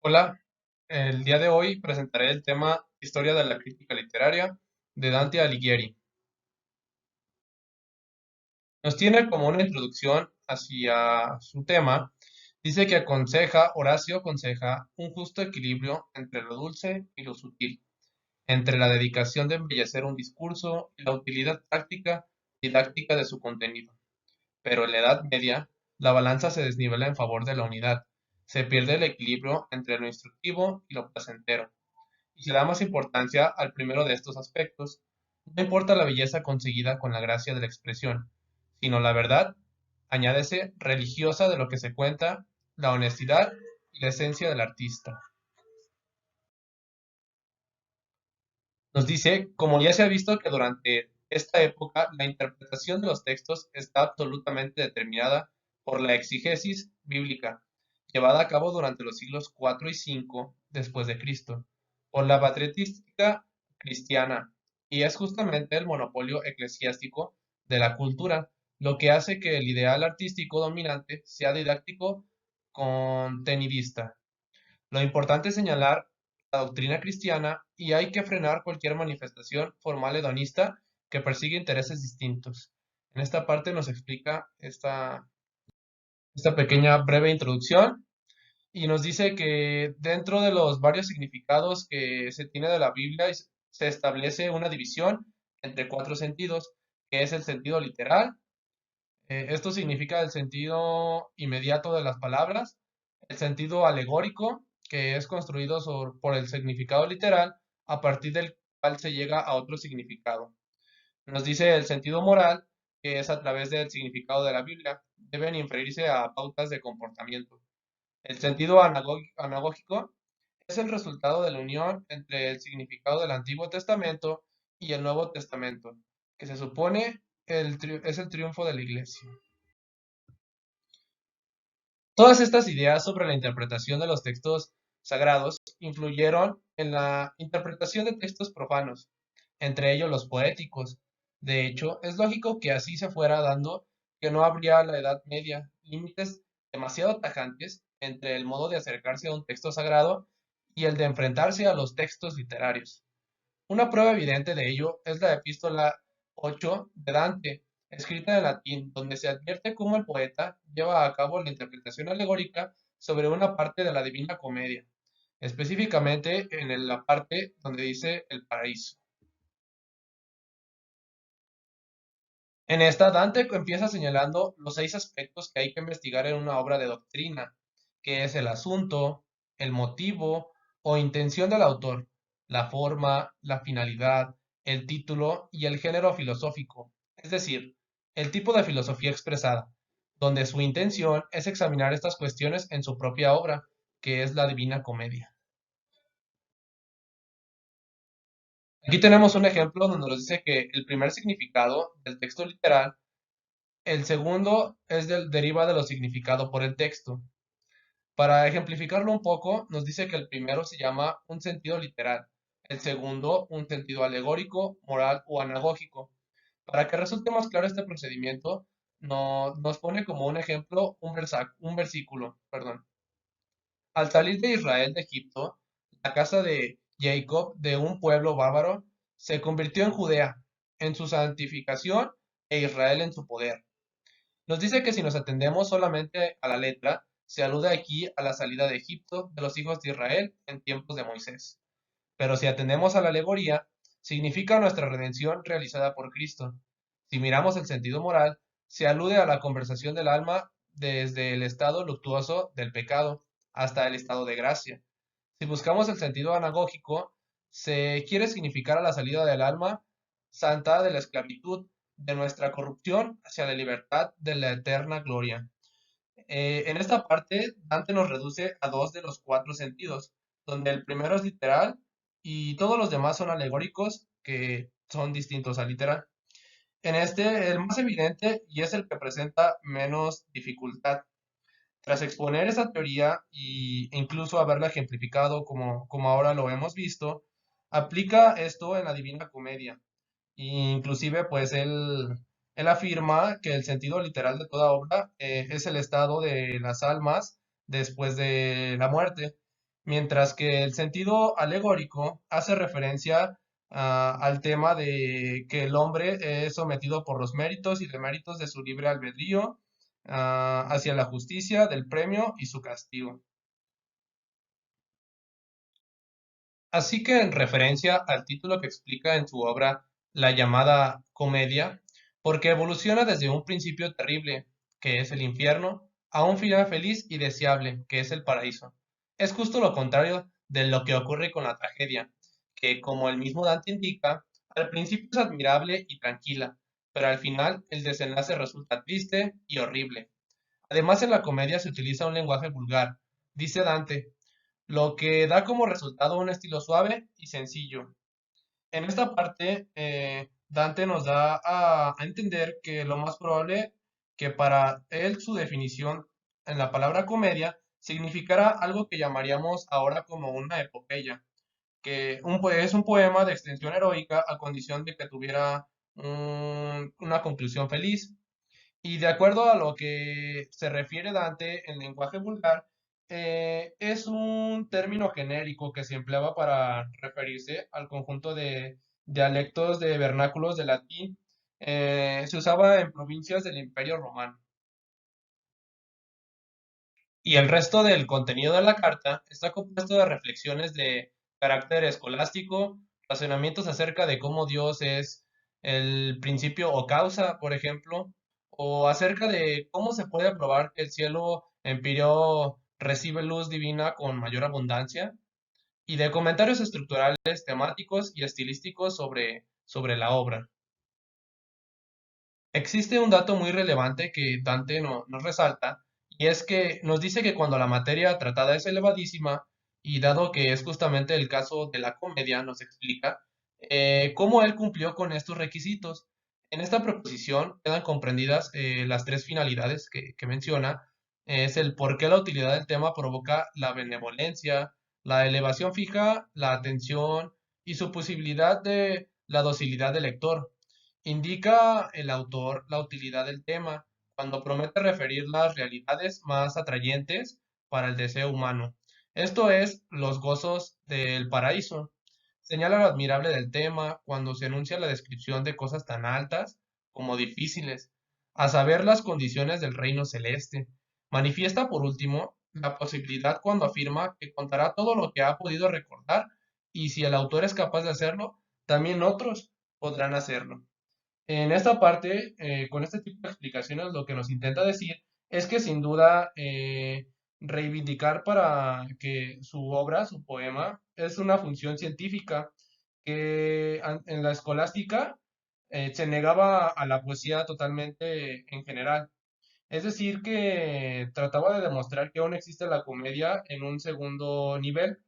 Hola, el día de hoy presentaré el tema Historia de la crítica literaria de Dante Alighieri. Nos tiene como una introducción hacia su tema. Dice que Horacio aconseja un justo equilibrio entre lo dulce y lo sutil, entre la dedicación de embellecer un discurso y la utilidad práctica didáctica de su contenido. Pero en la Edad Media, la balanza se desnivela en favor de la unidad. Se pierde el equilibrio entre lo instructivo y lo placentero y se da más importancia al primero de estos aspectos. No importa la belleza conseguida con la gracia de la expresión, sino la verdad, añádese religiosa de lo que se cuenta, la honestidad y la esencia del artista. Nos dice, como ya se ha visto que durante esta época la interpretación de los textos está absolutamente determinada por la exígesis bíblica, llevada a cabo durante los siglos IV y V después de Cristo, por la patrística cristiana, y es justamente el monopolio eclesiástico de la cultura lo que hace que el ideal artístico dominante sea didáctico contenidista. Lo importante es señalar la doctrina cristiana y hay que frenar cualquier manifestación formal hedonista que persigue intereses distintos. En esta parte nos explica esta pequeña breve introducción y nos dice que dentro de los varios significados que se tiene de la Biblia se establece una división entre cuatro sentidos, que es el sentido literal. Esto significa el sentido inmediato de las palabras, el sentido alegórico, que es construido por el significado literal, a partir del cual se llega a otro significado. Nos dice el sentido moral, que es a través del significado de la Biblia, deben inferirse a pautas de comportamiento. El sentido anagógico es el resultado de la unión entre el significado del Antiguo Testamento y el Nuevo Testamento, que se supone es el triunfo de la Iglesia. Todas estas ideas sobre la interpretación de los textos sagrados influyeron en la interpretación de textos profanos, entre ellos los poéticos. De hecho, es lógico que así se fuera dando que no habría la Edad Media límites demasiado tajantes entre el modo de acercarse a un texto sagrado y el de enfrentarse a los textos literarios. Una prueba evidente de ello es la Epístola 8 de Dante, escrita en latín, donde se advierte cómo el poeta lleva a cabo la interpretación alegórica sobre una parte de la Divina Comedia, específicamente en la parte donde dice el paraíso. En esta, Dante empieza señalando los 6 aspectos que hay que investigar en una obra de doctrina, que es el asunto, el motivo o intención del autor, la forma, la finalidad, el título y el género filosófico, es decir, el tipo de filosofía expresada, donde su intención es examinar estas cuestiones en su propia obra, que es la Divina Comedia. Aquí tenemos un ejemplo donde nos dice que el primer significado del texto literal. El segundo deriva de lo significado por el texto. Para ejemplificarlo un poco, nos dice que el primero se llama un sentido literal, el segundo un sentido alegórico, moral o anagógico. Para que resulte más claro este procedimiento, nos pone como un ejemplo un versículo, perdón. Al salir de Israel de Egipto, la casa de Jacob, de un pueblo bárbaro, se convirtió en Judea, en su santificación, e Israel en su poder. Nos dice que si nos atendemos solamente a la letra, se alude aquí a la salida de Egipto de los hijos de Israel en tiempos de Moisés. Pero si atendemos a la alegoría, significa nuestra redención realizada por Cristo. Si miramos el sentido moral, se alude a la conversación del alma desde el estado luctuoso del pecado hasta el estado de gracia. Si buscamos el sentido anagógico, se quiere significar a la salida del alma santa de la esclavitud, de nuestra corrupción hacia la libertad de la eterna gloria. En esta parte, Dante nos reduce a 2 de los 4 sentidos, donde el primero es literal y todos los demás son alegóricos, que son distintos al literal. En este, el más evidente y es el que presenta menos dificultad. Tras exponer esa teoría e incluso haberla ejemplificado como ahora lo hemos visto, aplica esto en la Divina Comedia. Inclusive, pues él afirma que el sentido literal de toda obra es el estado de las almas después de la muerte, mientras que el sentido alegórico hace referencia al tema de que el hombre es sometido por los méritos y deméritos de su libre albedrío hacia la justicia del premio y su castigo. Así que en referencia al título que explica en su obra la llamada comedia, porque evoluciona desde un principio terrible, que es el infierno, a un final feliz y deseable, que es el paraíso. Es justo lo contrario de lo que ocurre con la tragedia, que como el mismo Dante indica, al principio es admirable y tranquila, pero al final el desenlace resulta triste y horrible. Además, en la comedia se utiliza un lenguaje vulgar, dice Dante, lo que da como resultado un estilo suave y sencillo. En esta parte, Dante nos da a entender que lo más probable que para él su definición en la palabra comedia significará algo que llamaríamos ahora como una epopeya, que es un poema de extensión heroica a condición de que tuviera una conclusión feliz. Y de acuerdo a lo que se refiere Dante en lenguaje vulgar, es un término genérico que se empleaba para referirse al conjunto de dialectos de vernáculos de latín. Se usaba en provincias del Imperio Romano. Y el resto del contenido de la carta está compuesto de reflexiones de carácter escolástico, razonamientos acerca de cómo Dios es el principio o causa, por ejemplo, o acerca de cómo se puede probar que el cielo empíreo recibe luz divina con mayor abundancia, y de comentarios estructurales, temáticos y estilísticos sobre la obra. Existe un dato muy relevante que Dante nos resalta, y es que nos dice que cuando la materia tratada es elevadísima, y dado que es justamente el caso de la comedia, nos explica cómo él cumplió con estos requisitos. En esta proposición quedan comprendidas las tres finalidades que menciona. Es el por qué la utilidad del tema provoca la benevolencia, la elevación fija, la atención y su posibilidad de la docilidad del lector. Indica el autor la utilidad del tema cuando promete referir las realidades más atrayentes para el deseo humano. Esto es, los gozos del paraíso. Señala lo admirable del tema cuando se enuncia la descripción de cosas tan altas como difíciles, a saber las condiciones del reino celeste. Manifiesta, por último, la posibilidad cuando afirma que contará todo lo que ha podido recordar y si el autor es capaz de hacerlo, también otros podrán hacerlo. En esta parte, con este tipo de explicaciones, lo que nos intenta decir es que sin duda reivindicar para que su obra, su poema, es una función científica que en la escolástica se negaba a la poesía totalmente en general. Es decir, que trataba de demostrar que aún existe la comedia en un segundo nivel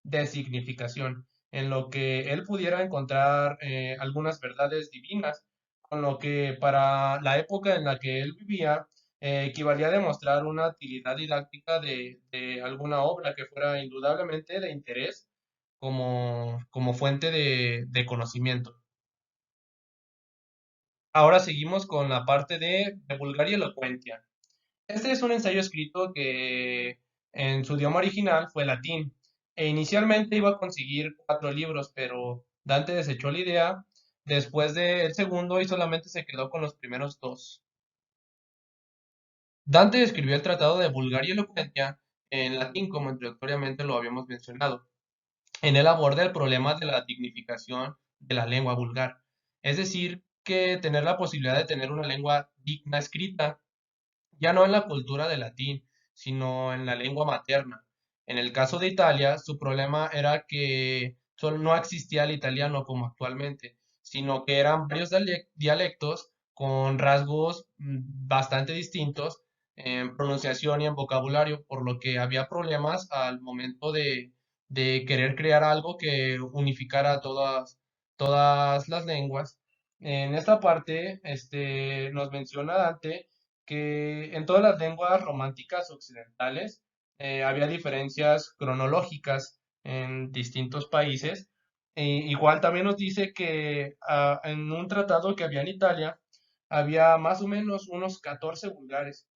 de significación, en lo que él pudiera encontrar algunas verdades divinas, con lo que para la época en la que él vivía equivalía a demostrar una utilidad didáctica de alguna obra que fuera indudablemente de interés como fuente de conocimiento. Ahora seguimos con la parte de vulgar y elocuencia. Este es un ensayo escrito que en su idioma original fue latín, e inicialmente iba a conseguir 4 libros, pero Dante desechó la idea después del segundo y solamente se quedó con los primeros 2. Dante escribió el tratado de Vulgar y Elocuencia en latín, como introductoriamente lo habíamos mencionado. En él aborda el problema de la dignificación de la lengua vulgar, es decir, que tener la posibilidad de tener una lengua digna escrita ya no en la cultura del latín, sino en la lengua materna. En el caso de Italia, su problema era que no existía el italiano como actualmente, sino que eran varios dialectos con rasgos bastante distintos en pronunciación y en vocabulario, por lo que había problemas al momento de querer crear algo que unificara todas las lenguas. En esta parte, nos menciona Dante que en todas las lenguas románticas occidentales había diferencias cronológicas en distintos países. Igual también nos dice que en un tratado que había en Italia había más o menos unos 14 vulgares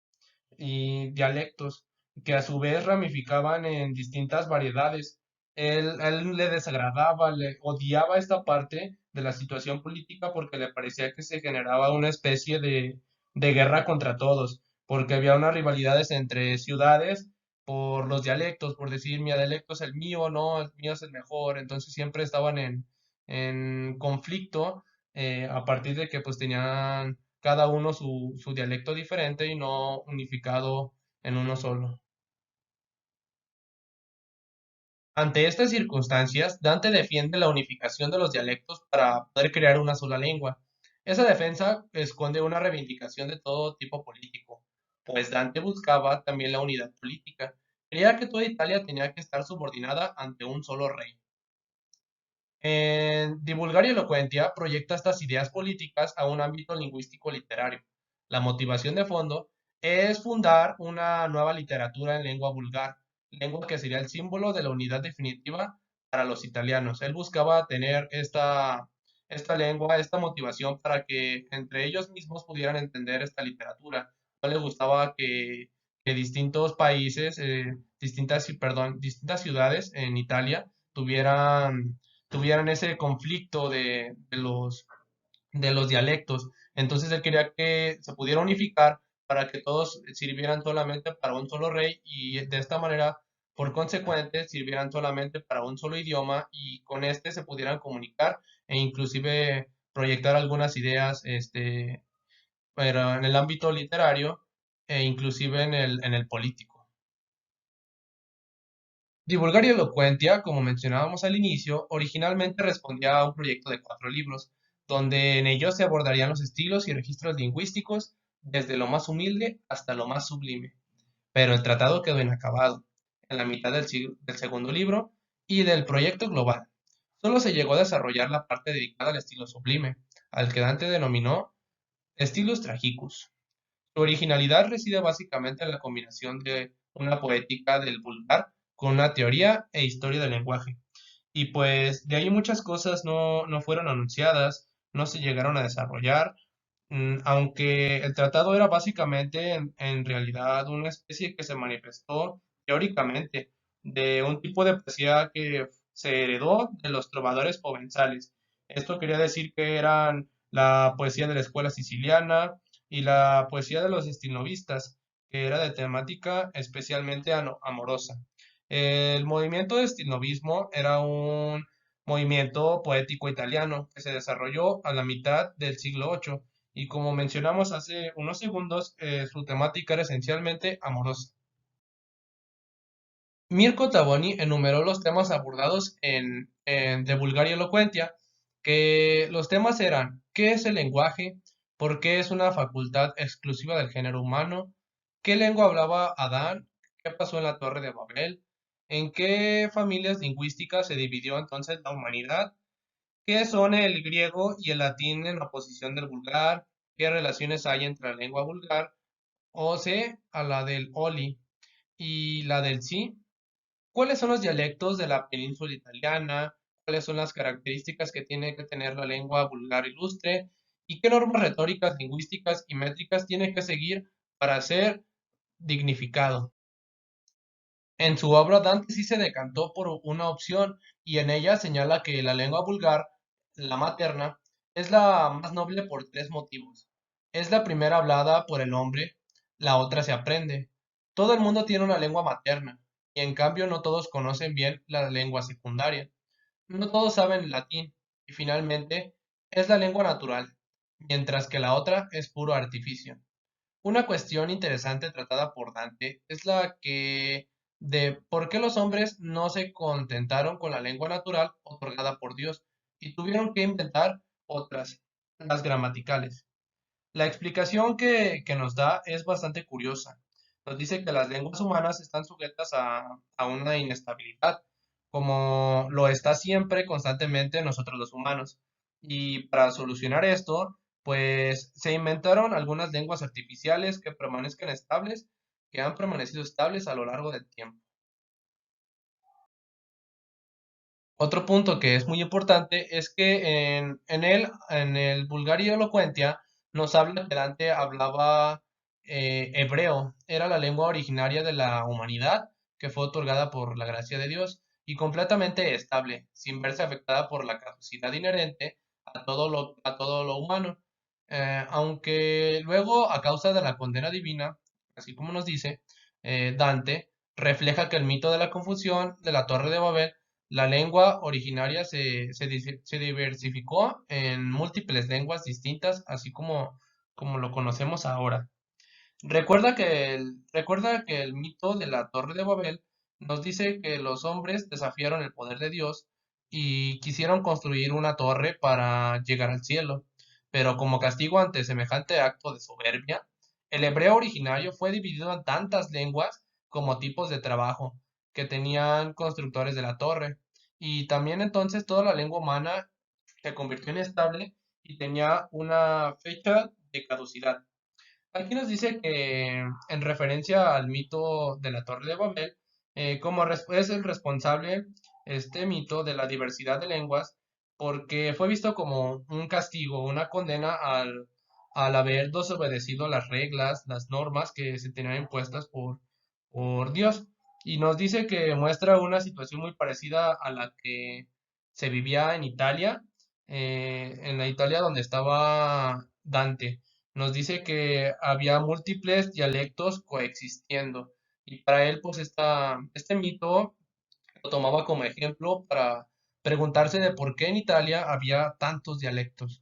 y dialectos, que a su vez ramificaban en distintas variedades. A él le desagradaba, le odiaba esta parte de la situación política porque le parecía que se generaba una especie de guerra contra todos, porque había unas rivalidades entre ciudades por los dialectos, por decir mi dialecto es el mío, no, el mío es el mejor, entonces siempre estaban en conflicto a partir de que pues tenían cada uno su dialecto diferente y no unificado en uno solo. Ante estas circunstancias, Dante defiende la unificación de los dialectos para poder crear una sola lengua. Esa defensa esconde una reivindicación de todo tipo político, pues Dante buscaba también la unidad política. Creía que toda Italia tenía que estar subordinada ante un solo rey. En Divulgar y Elocuentia proyecta estas ideas políticas a un ámbito lingüístico literario. La motivación de fondo es fundar una nueva literatura en lengua vulgar, lengua que sería el símbolo de la unidad definitiva para los italianos. Él buscaba tener esta lengua, esta motivación para que entre ellos mismos pudieran entender esta literatura. No le gustaba que distintos países, distintas ciudades en Italia tuvieran ese conflicto de los dialectos. Entonces él quería que se pudiera unificar para que todos sirvieran solamente para un solo rey y de esta manera, por consecuente, sirvieran solamente para un solo idioma y con este se pudieran comunicar e inclusive proyectar algunas ideas, pero en el ámbito literario e inclusive en el político. Divulgar y Elocuentia, como mencionábamos al inicio, originalmente respondía a un proyecto de 4 libros, donde en ellos se abordarían los estilos y registros lingüísticos desde lo más humilde hasta lo más sublime. Pero el tratado quedó inacabado, en la mitad del segundo libro y del proyecto global. Solo se llegó a desarrollar la parte dedicada al estilo sublime, al que Dante denominó Stilus Tragicus. Su originalidad reside básicamente en la combinación de una poética del vulgar con una teoría e historia del lenguaje. Y pues de ahí muchas cosas no fueron anunciadas, no se llegaron a desarrollar, aunque el tratado era básicamente en realidad una especie que se manifestó teóricamente de un tipo de poesía que se heredó de los trovadores provenzales. Esto quería decir que eran la poesía de la escuela siciliana y la poesía de los estilnovistas, que era de temática especialmente amorosa. El movimiento de estilnovismo era un movimiento poético italiano que se desarrolló a la mitad del siglo VIII y como mencionamos hace unos segundos, su temática era esencialmente amorosa. Mirko Taboni enumeró los temas abordados en De Vulgaria Elocuentia, que los temas eran ¿qué es el lenguaje? ¿Por qué es una facultad exclusiva del género humano? ¿Qué lengua hablaba Adán? ¿Qué pasó en la Torre de Babel? ¿En qué familias lingüísticas se dividió entonces la humanidad? ¿Qué son el griego y el latín en la oposición del vulgar? ¿Qué relaciones hay entre la lengua vulgar, o C, a la del Oli, y la del Sí? ¿Cuáles son los dialectos de la península italiana? ¿Cuáles son las características que tiene que tener la lengua vulgar ilustre? ¿Y qué normas retóricas, lingüísticas y métricas tiene que seguir para ser dignificado? En su obra Dante sí se decantó por una opción y en ella señala que la lengua vulgar, la materna, es la más noble por 3 motivos. Es la primera hablada por el hombre, la otra se aprende. Todo el mundo tiene una lengua materna y en cambio no todos conocen bien la lengua secundaria. No todos saben latín y finalmente es la lengua natural, mientras que la otra es puro artificio. Una cuestión interesante tratada por Dante es la que de por qué los hombres no se contentaron con la lengua natural otorgada por Dios y tuvieron que inventar otras, las gramaticales. La explicación que nos da es bastante curiosa. Nos dice que las lenguas humanas están sujetas a una inestabilidad, como lo está siempre constantemente nosotros los humanos. Y para solucionar esto, pues se inventaron algunas lenguas artificiales que permanezcan estables, que han permanecido estables a lo largo del tiempo. Otro punto que es muy importante es que en el Vulgar y Elocuentia nos habla que Dante hablaba hebreo era la lengua originaria de la humanidad que fue otorgada por la gracia de Dios y completamente estable, sin verse afectada por la caducidad inherente a todo lo humano. Aunque luego, a causa de la condena divina, así como nos dice Dante, refleja que el mito de la confusión de la Torre de Babel, la lengua originaria se diversificó en múltiples lenguas distintas, así como lo conocemos ahora. Recuerda que el mito de la Torre de Babel nos dice que los hombres desafiaron el poder de Dios y quisieron construir una torre para llegar al cielo. Pero como castigo ante semejante acto de soberbia, el hebreo originario fue dividido en tantas lenguas como tipos de trabajo que tenían constructores de la torre. Y también entonces toda la lengua humana se convirtió en estable y tenía una fecha de caducidad. Aquí nos dice que en referencia al mito de la Torre de Babel, es el responsable este mito de la diversidad de lenguas, porque fue visto como un castigo, una condena al haber desobedecido las reglas, las normas que se tenían impuestas por Dios. Y nos dice que muestra una situación muy parecida a la que se vivía en la Italia donde estaba Dante. Nos dice que había múltiples dialectos coexistiendo y para él pues este mito lo tomaba como ejemplo para preguntarse de por qué en Italia había tantos dialectos.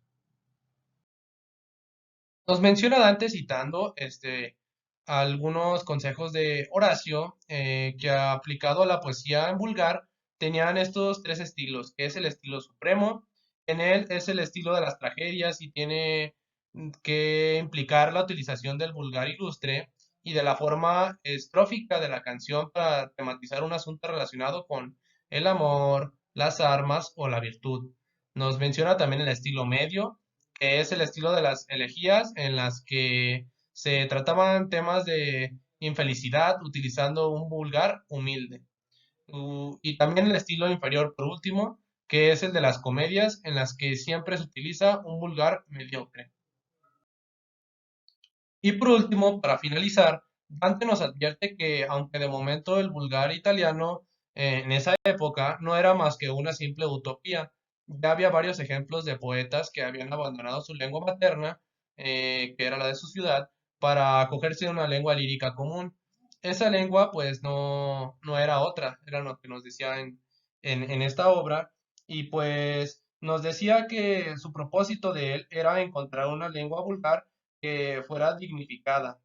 Nos menciona Dante citando algunos consejos de Horacio que aplicado a la poesía en vulgar tenían estos tres estilos, que es el estilo supremo, en él es el estilo de las tragedias y tiene que implicar la utilización del vulgar ilustre y de la forma estrófica de la canción para tematizar un asunto relacionado con el amor, las armas o la virtud. Nos menciona también el estilo medio, que es el estilo de las elegías en las que se trataban temas de infelicidad utilizando un vulgar humilde. Y también el estilo inferior, por último, que es el de las comedias en las que siempre se utiliza un vulgar mediocre. Y por último, para finalizar, Dante nos advierte que aunque de momento el vulgar italiano en esa época no era más que una simple utopía, ya había varios ejemplos de poetas que habían abandonado su lengua materna, que era la de su ciudad, para acogerse a una lengua lírica común. Esa lengua pues no era otra, era lo que nos decía en esta obra, y pues nos decía que su propósito de él era encontrar una lengua vulgar que fuera dignificada,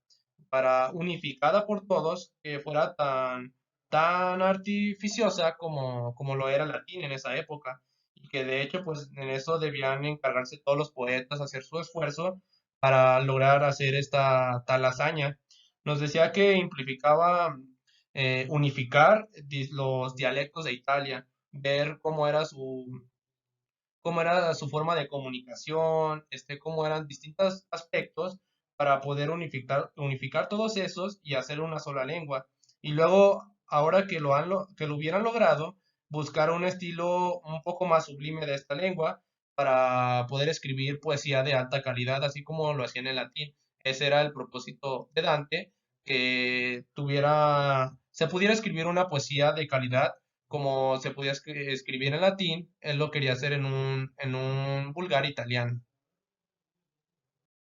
para unificada por todos, que fuera tan artificiosa como lo era el latín en esa época, y que de hecho pues en eso debían encargarse todos los poetas, hacer su esfuerzo para lograr hacer esta tal hazaña. Nos decía que implificaba unificar los dialectos de Italia, ver cómo era su forma de comunicación, cómo eran distintos aspectos para poder unificar todos esos y hacer una sola lengua. Y luego, ahora que lo hubieran logrado, buscar un estilo un poco más sublime de esta lengua para poder escribir poesía de alta calidad, así como lo hacían en latín. Ese era el propósito de Dante, que se pudiera escribir una poesía de calidad como se podía escribir en latín, él lo quería hacer en un vulgar italiano.